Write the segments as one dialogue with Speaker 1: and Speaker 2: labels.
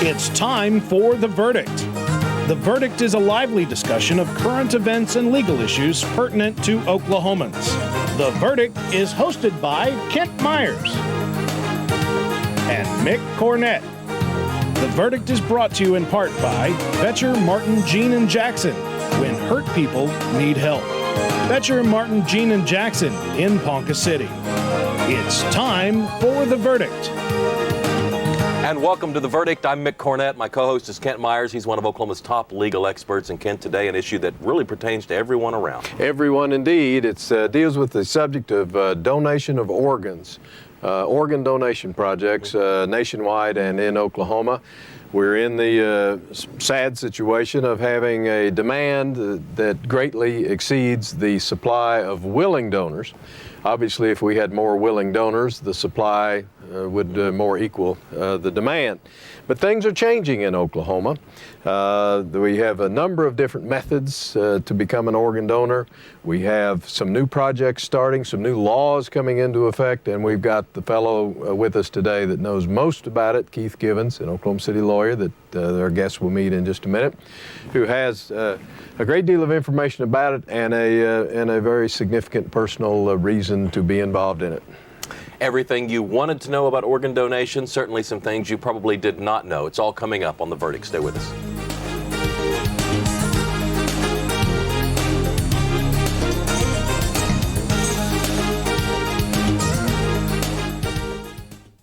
Speaker 1: It's time for The Verdict. The Verdict is a lively discussion of current events and legal issues pertinent to Oklahomans. The Verdict is hosted by Kent Myers and Mick Cornett. The Verdict is brought to you in part by Betcher, Martin, Jean, and Jackson, when hurt people need help. Betcher, Martin, Jean, and Jackson in Ponca City. It's time for The Verdict.
Speaker 2: And welcome to The Verdict. I'm Mick Cornett. My co-host is Kent Myers. He's one of Oklahoma's top legal experts. And Kent, today an issue that really pertains to everyone around.
Speaker 3: Everyone indeed. It deals with the subject of donation of organs, organ donation projects nationwide and in Oklahoma. We're in the sad situation of having a demand that greatly exceeds the supply of willing donors. Obviously, if we had more willing donors, the supply would more equal the demand. But things are changing in Oklahoma. We have a number of different methods to become an organ donor. We have some new projects starting, some new laws coming into effect, and we've got the fellow with us today that knows most about it, Keith Givens, an Oklahoma City lawyer that our guests will meet in just a minute, who has a great deal of information about it and a very significant personal reason to be involved in it.
Speaker 2: Everything you wanted to know about organ donation, certainly some things you probably did not know. It's all coming up on The Verdict. Stay with us.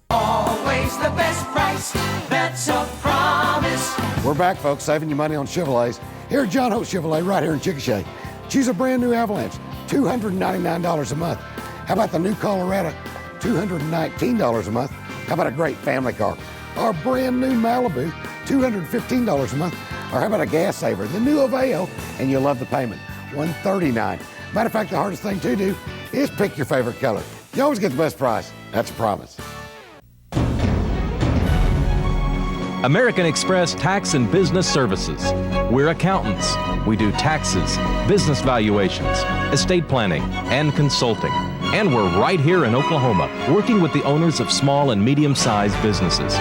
Speaker 4: Always the best price, that's a promise.
Speaker 5: We're back, folks, saving you money on Chevrolets. Here at John Holt Chevrolet, right here in Chickasha. Choose a brand new Avalanche, $299 a month. How about the new Colorado, $219 a month? How about a great family car? Our brand new Malibu, $215 a month. Or how about a gas saver, the new Aveo, and you'll love the payment, $139. Matter of fact, the hardest thing to do is pick your favorite color. You always get the best price. That's a promise.
Speaker 6: American Express Tax and Business Services. We're accountants. We do taxes, business valuations, estate planning, and consulting. And we're right here in Oklahoma, working with the owners of small and medium-sized businesses.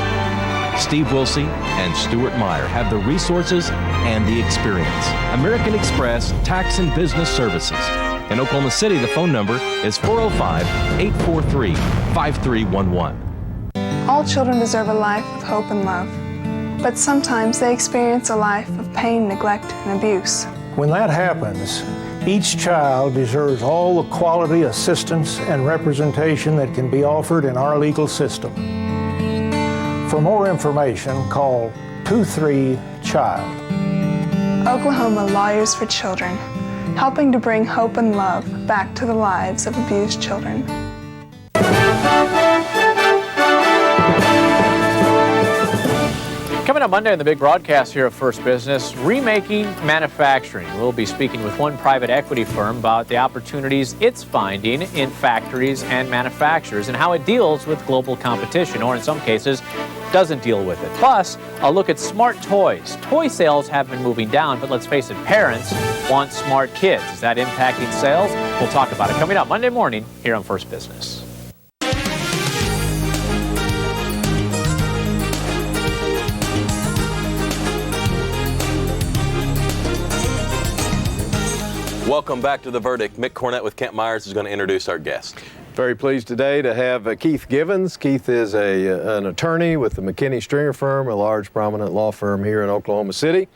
Speaker 6: Steve Wilsey and Stuart Meyer have the resources and the experience. American Express Tax and Business Services. In Oklahoma City, the phone number is 405-843-5311.
Speaker 7: All children deserve a life with hope and love. But sometimes they experience a life of pain, neglect, and abuse.
Speaker 8: When that happens, each child deserves all the quality assistance and representation that can be offered in our legal system. For more information, call 23-CHILD.
Speaker 7: Oklahoma Lawyers for Children, helping to bring hope and love back to the lives of abused children.
Speaker 9: Coming up Monday on the big broadcast here of First Business, remaking manufacturing. We'll be speaking with one private equity firm about the opportunities it's finding in factories and manufacturers and how it deals with global competition, or in some cases, doesn't deal with it. Plus, a look at smart toys. Toy sales have been moving down, but let's face it, parents want smart kids. Is that impacting sales? We'll talk about it coming up Monday morning here on First Business.
Speaker 2: Welcome back to The Verdict. Mick Cornett with Kent Myers is going to introduce our guest.
Speaker 3: Very pleased today to have Keith Givens. Keith is an attorney with the McKinney Stringer firm, a large prominent law firm here in Oklahoma City.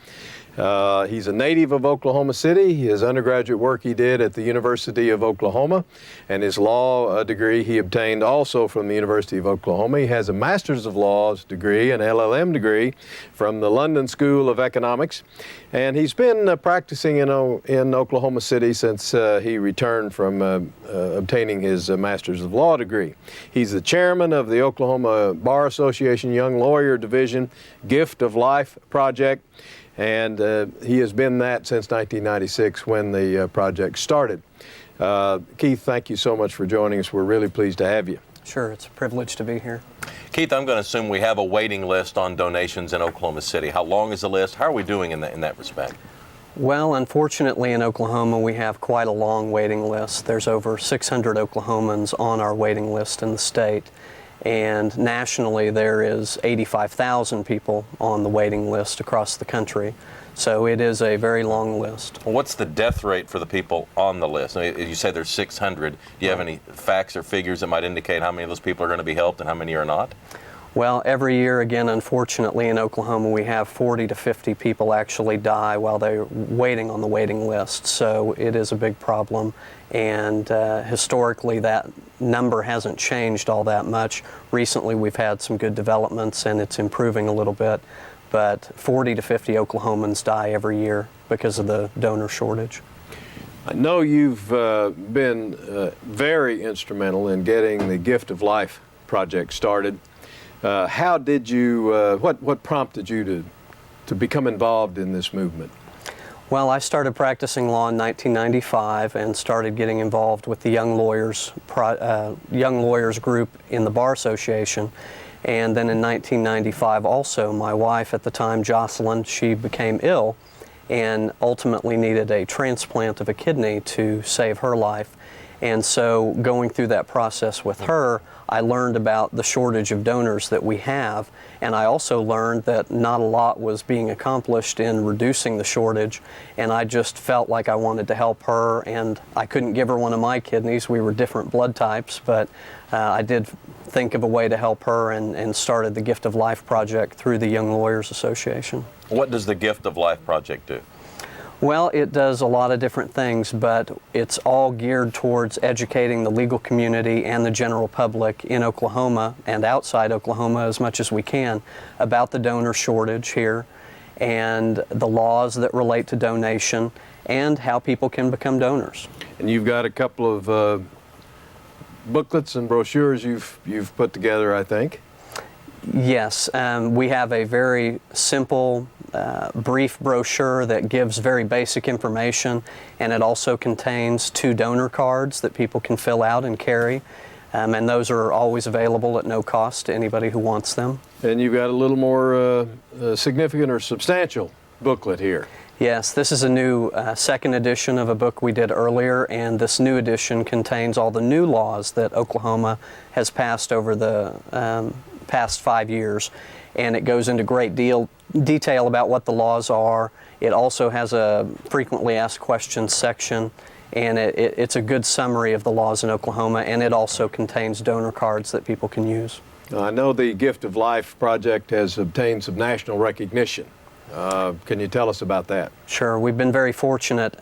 Speaker 3: He's a native of Oklahoma City. His undergraduate work he did at the University of Oklahoma, and his law degree he obtained also from the University of Oklahoma. He has a Master's of Laws degree, an LLM degree from the London School of Economics, and he's been practicing in Oklahoma City since he returned from obtaining his Master's of Law degree. He's the chairman of the Oklahoma Bar Association Young Lawyer Division Gift of Life Project, and he has been that since 1996 when the project started. Keith, thank you so much for joining us. We're really pleased to have you.
Speaker 10: Sure, it's a privilege to be here.
Speaker 2: Keith, I'm going to assume we have a waiting list on donations in Oklahoma City. How long is the list? How are we doing in that respect?
Speaker 10: Well, unfortunately in Oklahoma we have quite a long waiting list. There's over 600 Oklahomans on our waiting list in the state. And nationally, there is 85,000 people on the waiting list across the country. So it is a very long list.
Speaker 2: What's the death rate for the people on the list? I mean, you say there's 600. Do you have any facts or figures that might indicate how many of those people are going to be helped and how many are not?
Speaker 10: Well, every year, again, unfortunately, in Oklahoma, we have 40 to 50 people actually die while they're waiting on the waiting list. So it is a big problem. And historically, that number hasn't changed all that much. Recently, we've had some good developments, and it's improving a little bit. But 40 to 50 Oklahomans die every year because of the donor shortage.
Speaker 3: I know you've been very instrumental in getting the Gift of Life project started. How did you, what prompted you to become involved in this movement?
Speaker 10: Well, I started practicing law in 1995 and started getting involved with the Young Lawyers group in the Bar Association. And then in 1995 also, my wife at the time, Jocelyn, she became ill and ultimately needed a transplant of a kidney to save her life. And so going through that process with her, I learned about the shortage of donors that we have, and I also learned that not a lot was being accomplished in reducing the shortage, and I just felt like I wanted to help her, and I couldn't give her one of my kidneys. We were different blood types, but I did think of a way to help her and started the Gift of Life project through the Young Lawyers Association.
Speaker 2: What does the Gift of Life project do?
Speaker 10: Well, it does a lot of different things, but it's all geared towards educating the legal community and the general public in Oklahoma and outside Oklahoma as much as we can about the donor shortage here and the laws that relate to donation and how people can become donors.
Speaker 3: And you've got a couple of booklets and brochures you've put together, I think.
Speaker 10: Yes, we have a very simple, brief brochure that gives very basic information, and it also contains 2 donor cards that people can fill out and carry, and those are always available at no cost to anybody who wants them.
Speaker 3: And you've got a little more significant or substantial booklet here.
Speaker 10: Yes, this is a new second edition of a book we did earlier, and this new edition contains all the new laws that Oklahoma has passed over the past 5 years, and it goes into great detail about what the laws are. It also has a frequently asked questions section, and it's a good summary of the laws in Oklahoma, and it also contains donor cards that people can use.
Speaker 3: I know the Gift of Life project has obtained some national recognition. Can you tell us about that?
Speaker 10: Sure. We've been very fortunate.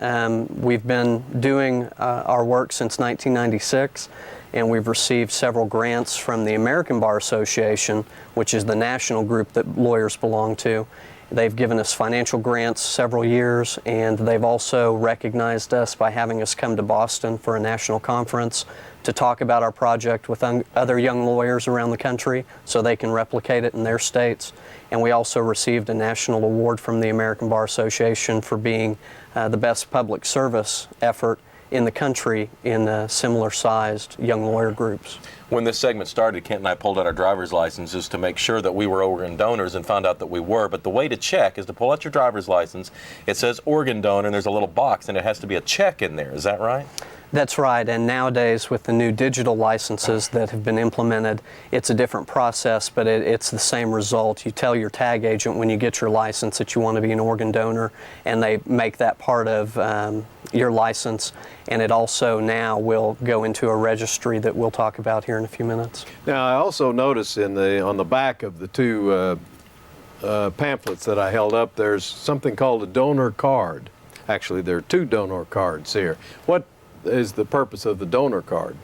Speaker 10: We've been doing our work since 1996, and we've received several grants from the American Bar Association, which is the national group that lawyers belong to. They've given us financial grants several years, and they've also recognized us by having us come to Boston for a national conference to talk about our project with other young lawyers around the country so they can replicate it in their states. And we also received a national award from the American Bar Association for being the best public service effort in the country in similar-sized young lawyer groups.
Speaker 2: When this segment started, Kent and I pulled out our driver's licenses to make sure that we were organ donors and found out that we were. But the way to check is to pull out your driver's license. It says organ donor, and there's a little box, and it has to be a check in there. Is that right?
Speaker 10: That's right, and nowadays with the new digital licenses that have been implemented, it's a different process, but it's the same result. You tell your tag agent when you get your license that you want to be an organ donor, and they make that part of your license, and it also now will go into a registry that we'll talk about here in a few minutes.
Speaker 3: Now, I also notice on the back of the 2 pamphlets that I held up, there's something called a donor card. Actually, there are 2 donor cards here. What is the purpose of the donor card?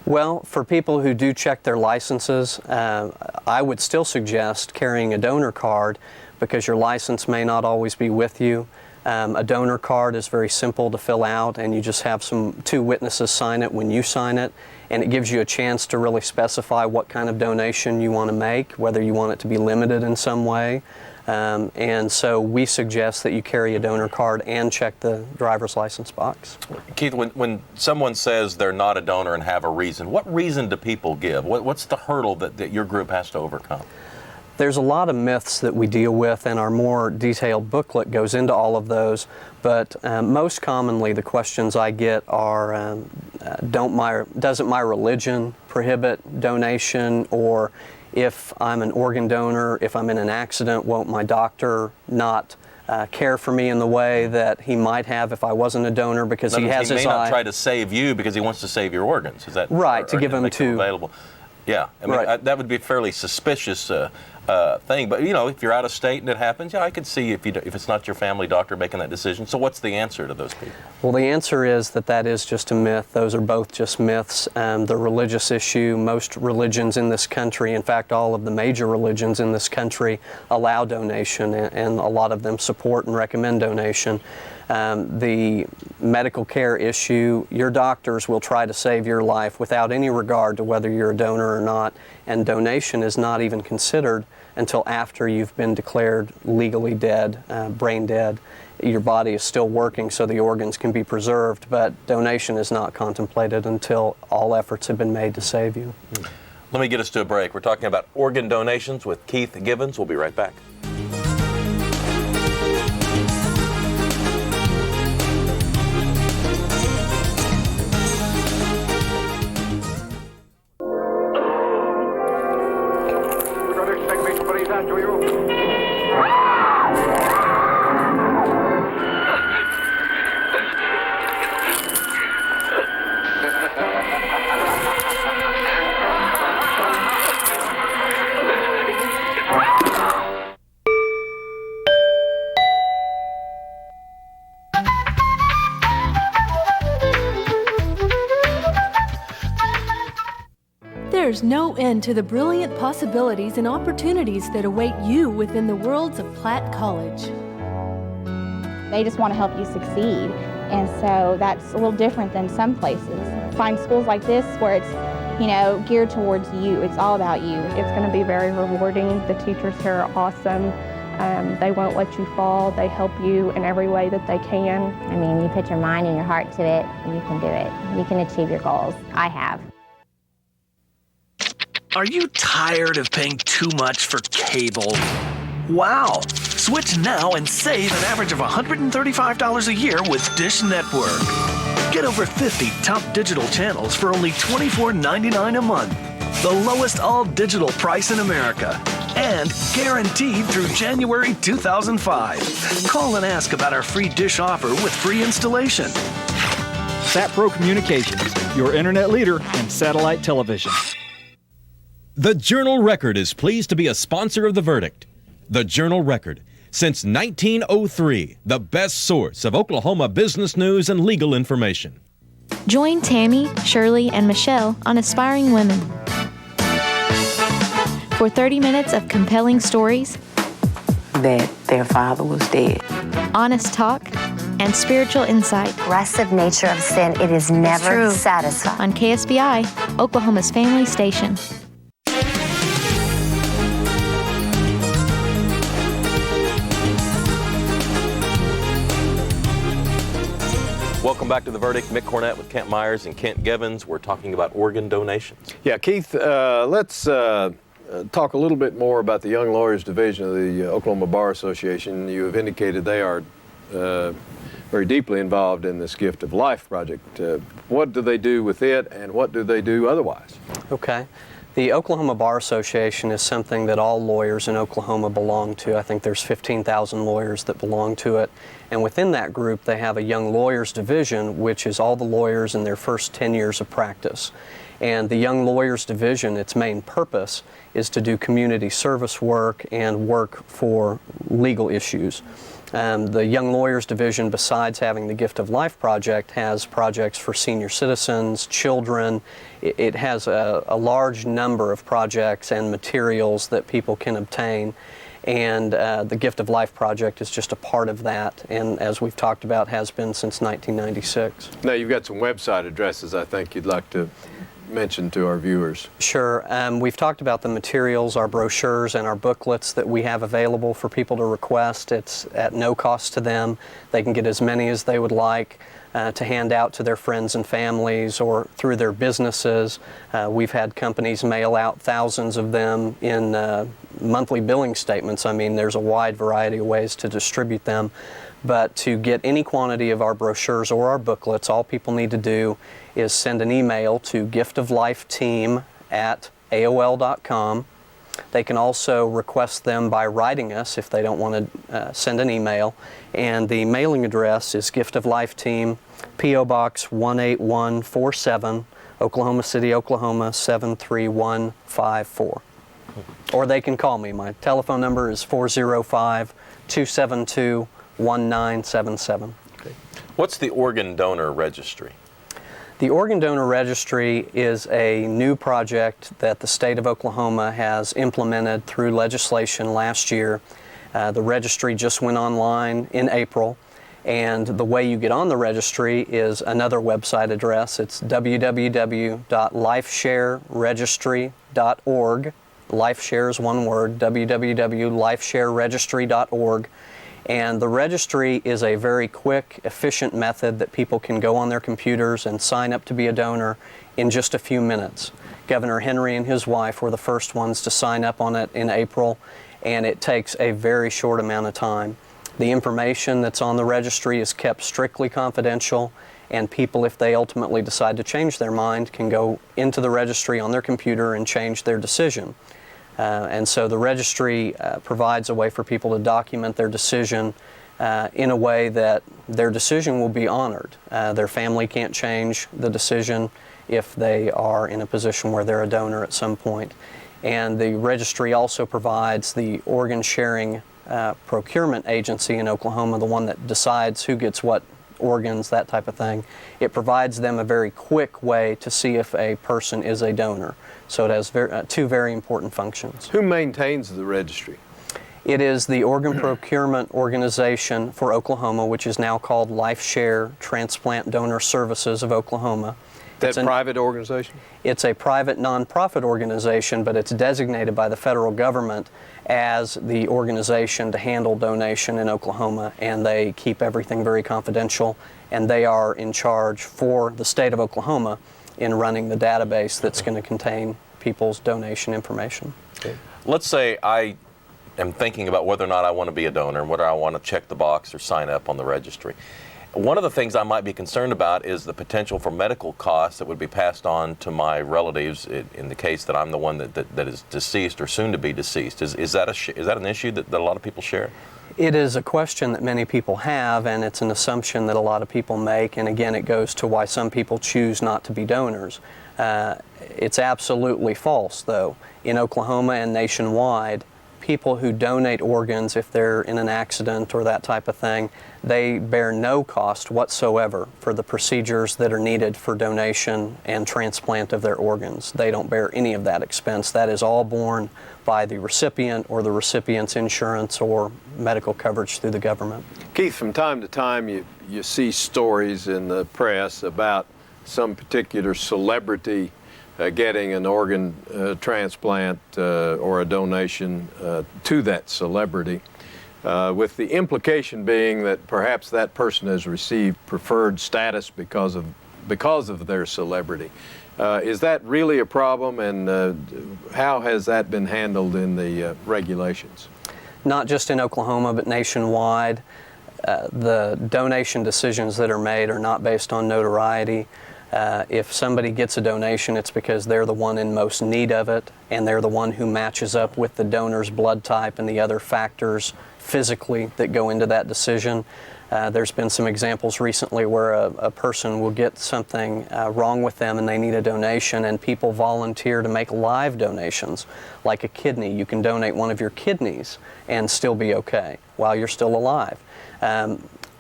Speaker 10: Well, for people who do check their licenses, I would still suggest carrying a donor card because your license may not always be with you. A donor card is very simple to fill out, and you just have 2 witnesses sign it when you sign it, and it gives you a chance to really specify what kind of donation you want to make, whether you want it to be limited in some way. And so we suggest that you carry a donor card and check the driver's license box.
Speaker 2: Keith, when someone says they're not a donor and have a reason, what reason do people give? What's the hurdle that your group has to overcome?
Speaker 10: There's a lot of myths that we deal with, and our more detailed booklet goes into all of those, but most commonly the questions I get are, doesn't my religion prohibit donation, or if I'm an organ donor, if I'm in an accident, won't my doctor not care for me in the way that he might have if I wasn't a donor because he has his eye?
Speaker 2: He may not try to save you because he wants to save your organs. Is that
Speaker 10: right? To give them to
Speaker 2: available. Yeah, I mean,
Speaker 10: right.
Speaker 2: That would be a fairly suspicious thing. But, you know, if you're out of state and it happens, yeah, I could see if it's not your family doctor making that decision. So what's the answer to those people?
Speaker 10: Well, the answer is that is just a myth. Those are both just myths. The religious issue, most religions in this country, in fact, all of the major religions in this country allow donation, and a lot of them support and recommend donation. The medical care issue, your doctors will try to save your life without any regard to whether you're a donor or not, and donation is not even considered until after you've been declared legally dead, brain dead. Your body is still working so the organs can be preserved, but donation is not contemplated until all efforts have been made to save you.
Speaker 2: Let me get us to a break. We're talking about organ donations with Keith Gibbons. We'll be right back.
Speaker 11: There's no end to the brilliant possibilities and opportunities that await you within the worlds of Platt College.
Speaker 12: They just want to help you succeed, and so that's a little different than some places. Find schools like this where it's, you know, geared towards you. It's all about you.
Speaker 13: It's going to be very rewarding. The teachers here are awesome. They won't let you fall. They help you in every way that they can.
Speaker 14: I mean, you put your mind and your heart to it, you can do it. You can achieve your goals. I have.
Speaker 15: Are you tired of paying too much for cable? Wow! Switch now and save an average of $135 a year with Dish Network. Get over 50 top digital channels for only $24.99 a month. The lowest all-digital price in America. And guaranteed through January 2005. Call and ask about our free Dish offer with free installation.
Speaker 16: SatPro Communications, your internet leader in satellite television.
Speaker 6: The Journal-Record is pleased to be a sponsor of The Verdict. The Journal-Record, since 1903, the best source of Oklahoma business news and legal information.
Speaker 17: Join Tammy, Shirley, and Michelle on Aspiring Women for 30 minutes of compelling stories,
Speaker 18: that their father was dead,
Speaker 17: honest talk, and spiritual insight.
Speaker 14: Aggressive nature of sin, it is never satisfied.
Speaker 17: On KSBI, Oklahoma's family station.
Speaker 2: Welcome back to The Verdict. Mick Cornett with Kent Myers and Kent Gibbons. We're talking about organ donations.
Speaker 3: Yeah, Keith, let's talk a little bit more about the Young Lawyers Division of the Oklahoma Bar Association. You have indicated they are very deeply involved in this Gift of Life project. What do they do with it, and what do they do otherwise?
Speaker 10: Okay. The Oklahoma Bar Association is something that all lawyers in Oklahoma belong to. I think there's 15,000 lawyers that belong to it. And within that group, they have a Young Lawyers Division, which is all the lawyers in their first 10 years of practice. And the Young Lawyers Division, its main purpose is to do community service work and work for legal issues. The Young Lawyers Division, besides having the Gift of Life project, has projects for senior citizens, children. It has a large number of projects and materials that people can obtain. And the Gift of Life project is just a part of that, and as we've talked about, has been since 1996.
Speaker 3: Now, you've got some website addresses I think you'd like to mention to our viewers.
Speaker 10: Sure. We've talked about the materials, our brochures, and our booklets that we have available for people to request. It's at no cost to them. They can get as many as they would like to hand out to their friends and families or through their businesses. We've had companies mail out thousands of them in monthly billing statements. I mean, there's a wide variety of ways to distribute them. But to get any quantity of our brochures or our booklets, all people need to do is send an email to giftoflifeteam@aol.com. They can also request them by writing us if they don't want to send an email. And the mailing address is Gift of Life Team, P.O. Box 18147, Oklahoma City, Oklahoma 73154. Or they can call me. My telephone number is 405-272-1977.
Speaker 2: Okay. What's the Organ Donor Registry?
Speaker 10: The Organ Donor Registry is a new project that the state of Oklahoma has implemented through legislation last year. The registry just went online in April, and the way you get on the registry is another website address. It's www.lifeshareregistry.org. LifeShare is one word, www.lifeshareregistry.org. And the registry is a very quick, efficient method that people can go on their computers and sign up to be a donor in just a few minutes. Governor Henry and his wife were the first ones to sign up on it in April, and it takes a very short amount of time. The information that's on the registry is kept strictly confidential, and people, if they ultimately decide to change their mind, can go into the registry on their computer and change their decision. And so the registry provides a way for people to document their decision in a way that their decision will be honored. Their family can't change the decision if they are in a position where they're a donor at some point. And the registry also provides the organ sharing procurement agency in Oklahoma, the one that decides who gets what organs, that type of thing. It provides them a very quick way to see if a person is a donor. So it has two very important functions.
Speaker 3: Who maintains the registry?
Speaker 10: It is the organ procurement organization for Oklahoma, which is now called LifeShare Transplant Donor Services of Oklahoma.
Speaker 3: That private organization?
Speaker 10: It's a private nonprofit organization, but it's designated by the federal government as the organization to handle donation in Oklahoma, and they keep everything very confidential, and they are in charge for the state of Oklahoma in running the database that's going to contain people's donation information.
Speaker 2: Okay. Let's say I am thinking about whether or not I want to be a donor and whether I want to check the box or sign up on the registry. One of the things I might be concerned about is the potential for medical costs that would be passed on to my relatives in the case that I'm the one that is deceased or soon to be deceased. Is that an issue that a lot of people share?
Speaker 10: It is a question that many people have, and it's an assumption that a lot of people make, and again it goes to why some people choose not to be donors. It's absolutely false, though. In Oklahoma and nationwide, people who donate organs, if they're in an accident or that type of thing, they bear no cost whatsoever for the procedures that are needed for donation and transplant of their organs. They don't bear any of that expense. That is all borne by the recipient or the recipient's insurance or medical coverage through the government.
Speaker 3: Keith, from time to time you see stories in the press about some particular celebrity getting an organ transplant or a donation to that celebrity, with the implication being that perhaps that person has received preferred status because of their celebrity. Is that really a problem, and how has that been handled in the regulations?
Speaker 10: Not just in Oklahoma, but nationwide. The donation decisions that are made are not based on notoriety. If somebody gets a donation, it's because they're the one in most need of it, and they're the one who matches up with the donor's blood type and the other factors physically that go into that decision. There's been some examples recently where a person will get something wrong with them and they need a donation, and people volunteer to make live donations, like a kidney. You can donate one of your kidneys and still be okay while you're still alive.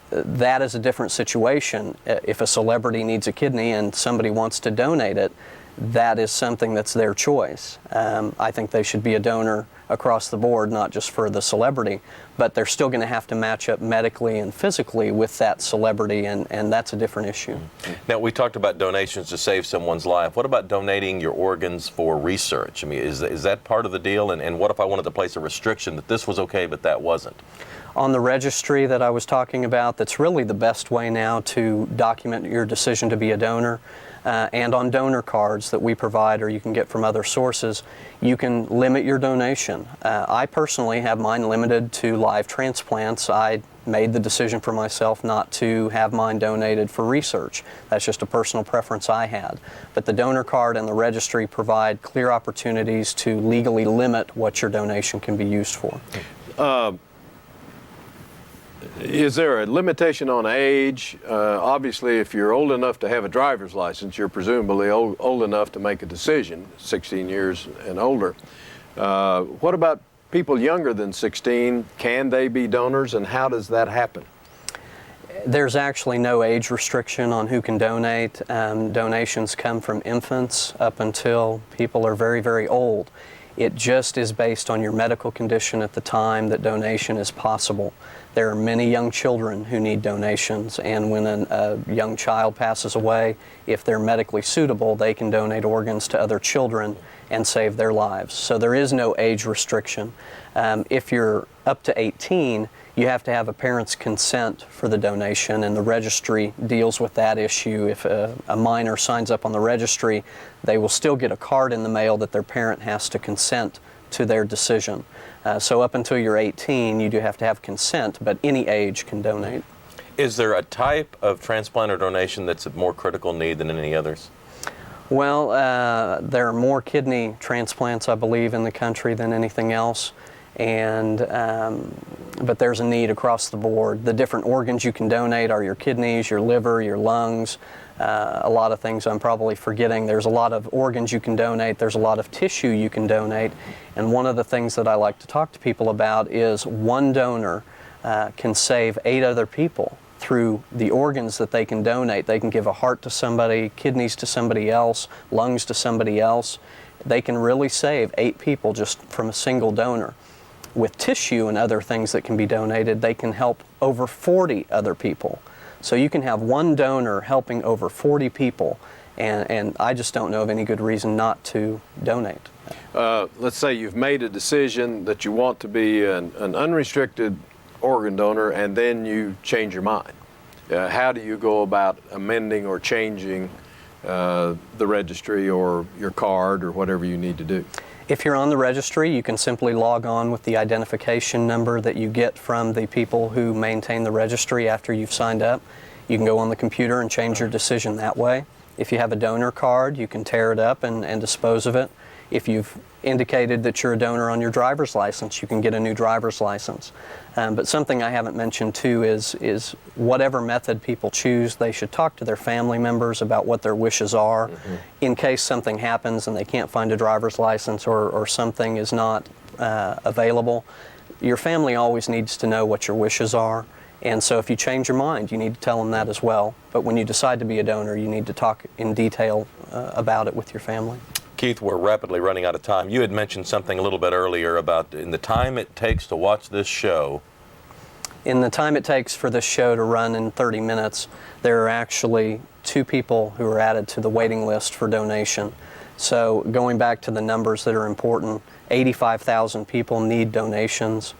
Speaker 10: That is a different situation. If a celebrity needs a kidney and somebody wants to donate it, that is something that's their choice. I think they should be a donor across the board, not just for the celebrity, but they're still going to have to match up medically and physically with that celebrity, and that's a different issue.
Speaker 2: Now, we talked about donations to save someone's life. What about donating your organs for research? I mean, is that part of the deal? And what if I wanted to place a restriction that this was okay, but that wasn't?
Speaker 10: On the registry that I was talking about, that's really the best way now to document your decision to be a donor. And on donor cards that we provide or you can get from other sources, you can limit your donation. I personally have mine limited to live transplants. I made the decision for myself not to have mine donated for research. That's just a personal preference I had. But the donor card and the registry provide clear opportunities to legally limit what your donation can be used for.
Speaker 3: Is there a limitation on age? Obviously, if you're old enough to have a driver's license, you're presumably old enough to make a decision, 16 years and older. What about people younger than 16? Can they be donors, and how does that happen?
Speaker 10: There's actually no age restriction on who can donate. Donations come from infants up until people are very, very old. It just is based on your medical condition at the time that donation is possible. There are many young children who need donations, and when a young child passes away, if they're medically suitable, they can donate organs to other children and save their lives. So there is no age restriction. If you're up to 18, you have to have a parent's consent for the donation, and the registry deals with that issue. If a minor signs up on the registry, they will still get a card in the mail that their parent has to consent to their decision. So up until you're 18, you do have to have consent, but any age can donate.
Speaker 2: Is there a type of transplant or donation that's of more critical need than any others?
Speaker 10: Well, there are more kidney transplants, I believe, in the country than anything else. And but there's a need across the board. The different organs you can donate are your kidneys, your liver, your lungs, a lot of things I'm probably forgetting. There's a lot of organs you can donate. There's a lot of tissue you can donate. And one of the things that I like to talk to people about is one donor can save 8 other people through the organs that they can donate. They can give a heart to somebody, kidneys to somebody else, lungs to somebody else. They can really save 8 people just from a single donor. With tissue and other things that can be donated, they can help over 40 other people. So you can have one donor helping over 40 people, and I just don't know of any good reason not to donate.
Speaker 3: Let's say you've made a decision that you want to be an unrestricted organ donor, and then you change your mind. How do you go about amending or changing the registry or your card or whatever you need to do?
Speaker 10: If you're on the registry, you can simply log on with the identification number that you get from the people who maintain the registry after you've signed up. You can go on the computer and change your decision that way. If you have a donor card, you can tear it up and dispose of it. If you've indicated that you're a donor on your driver's license, you can get a new driver's license. But something I haven't mentioned too is whatever method people choose, they should talk to their family members about what their wishes are. In case something happens and they can't find a driver's license or something is not available, your family always needs to know what your wishes are. And so if you change your mind, you need to tell them that as well. But when you decide to be a donor, you need to talk in detail about it with your family.
Speaker 2: Keith, we're rapidly running out of time. You had mentioned something a little bit earlier about in the time it takes to watch this show.
Speaker 10: In the time it takes for this show to run in 30 minutes, there are actually 2 people who are added to the waiting list for donation. So going back to the numbers that are important, 85,000 people need donations.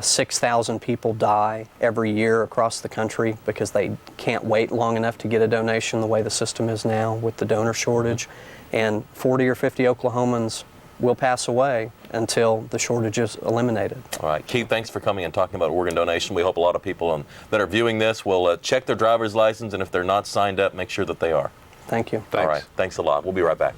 Speaker 10: 6,000 people die every year across the country because they can't wait long enough to get a donation the way the system is now with the donor shortage. And 40 or 50 Oklahomans will pass away until the shortage is eliminated.
Speaker 2: All right, Keith, thanks for coming and talking about organ donation. We hope a lot of people that are viewing this will check their driver's license, and if they're not signed up, make sure that they are.
Speaker 10: Thank you.
Speaker 2: All right, thanks a lot. We'll be right back.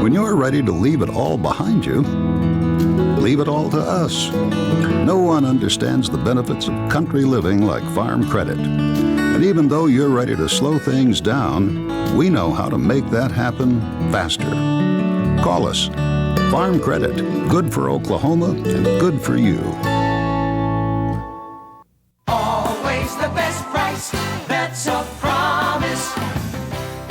Speaker 19: When you're ready to leave it all behind you, leave it all to us. No one understands the benefits of country living like Farm Credit. And even though you're ready to slow things down, we know how to make that happen faster. Call us. Farm Credit, good for Oklahoma and good for you.
Speaker 4: Always the best price, that's a promise.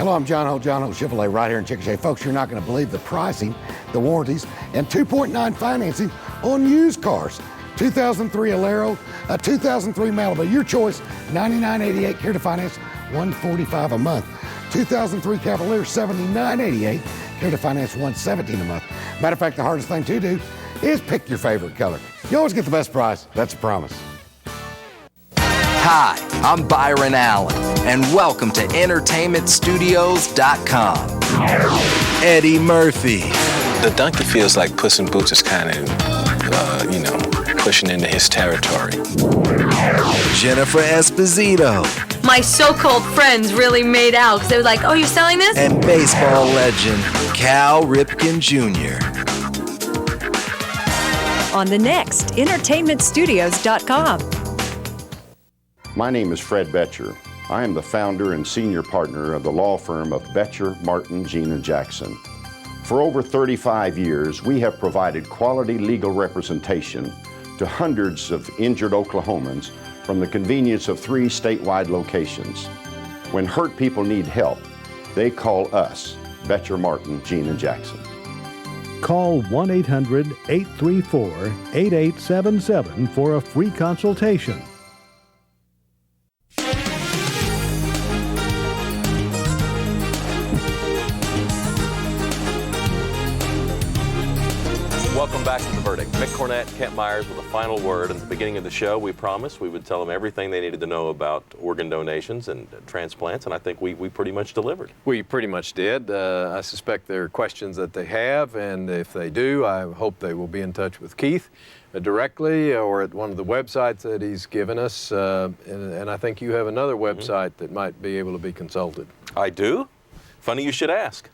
Speaker 5: Hello, I'm John Ho Chevrolet right here in Chickasha. Folks, you're not going to believe the pricing, the warranties, and 2.9 financing on used cars. 2003 Alero, a 2003 Malibu, your choice, $99.88, care to finance, $145 a month. 2003 Cavalier, $79.88, care to finance, $117 a month. Matter of fact, the hardest thing to do is pick your favorite color. You always get the best price, that's a promise.
Speaker 20: Hi, I'm Byron Allen, and welcome to EntertainmentStudios.com. Eddie Murphy.
Speaker 21: The donkey feels like Puss in Boots is kind of, pushing into his territory.
Speaker 20: Jennifer Esposito.
Speaker 22: My so-called friends really made out because they were like, oh, you're selling this?
Speaker 20: And baseball legend, Cal Ripken Jr.
Speaker 23: On the next EntertainmentStudios.com.
Speaker 24: My name is Fred Betcher. I am the founder and senior partner of the law firm of Betcher, Martin, Jean & Jackson. For over 35 years, we have provided quality legal representation to hundreds of injured Oklahomans from the convenience of 3 statewide locations. When hurt people need help, they call us, Betcher, Martin, Jean & Jackson.
Speaker 25: Call 1-800-834-8877 for a free consultation.
Speaker 2: Welcome back to The Verdict. Mick Cornett, Kent Myers with a final word. At the beginning of the show, we promised we would tell them everything they needed to know about organ donations and transplants, and I think we pretty much delivered.
Speaker 3: We pretty much did. I suspect there are questions that they have, and if they do, I hope they will be in touch with Keith directly or at one of the websites that he's given us. And I think you have another website that might be able to be consulted.
Speaker 2: I do? Funny you should ask.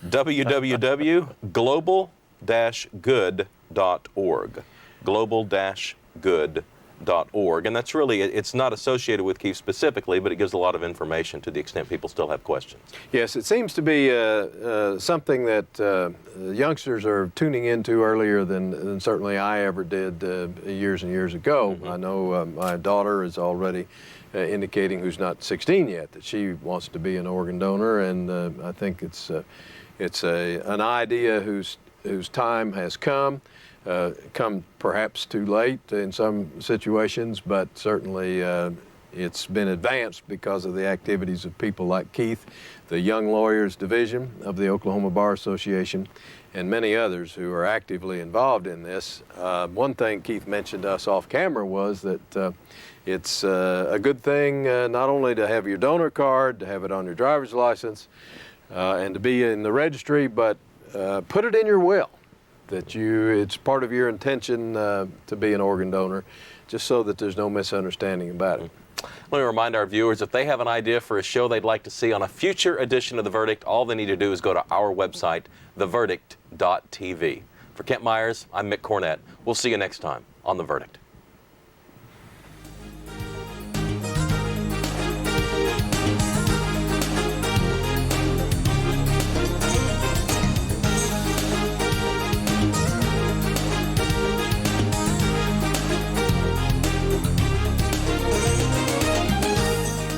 Speaker 2: www.global-good.org. global-good.org. And that's really, it's not associated with Keith specifically, but it gives a lot of information to the extent people still have questions.
Speaker 3: Yes, it seems to be something that youngsters are tuning into earlier than certainly I ever did years and years ago. I know my daughter is already indicating, who's not 16 yet, that she wants to be an organ donor, and I think it's an idea whose time has come perhaps too late in some situations, but certainly it's been advanced because of the activities of people like Keith, the Young Lawyers Division of the Oklahoma Bar Association, and many others who are actively involved in this. One thing Keith mentioned to us off camera was that it's a good thing not only to have your donor card, to have it on your driver's license, and to be in the registry, but put it in your will that it's part of your intention to be an organ donor, just so that there's no misunderstanding about it.
Speaker 2: Let me remind our viewers, if they have an idea for a show they'd like to see on a future edition of The Verdict, all they need to do is go to our website, theverdict.tv. For Kent Myers, I'm Mick Cornett. We'll see you next time on The Verdict.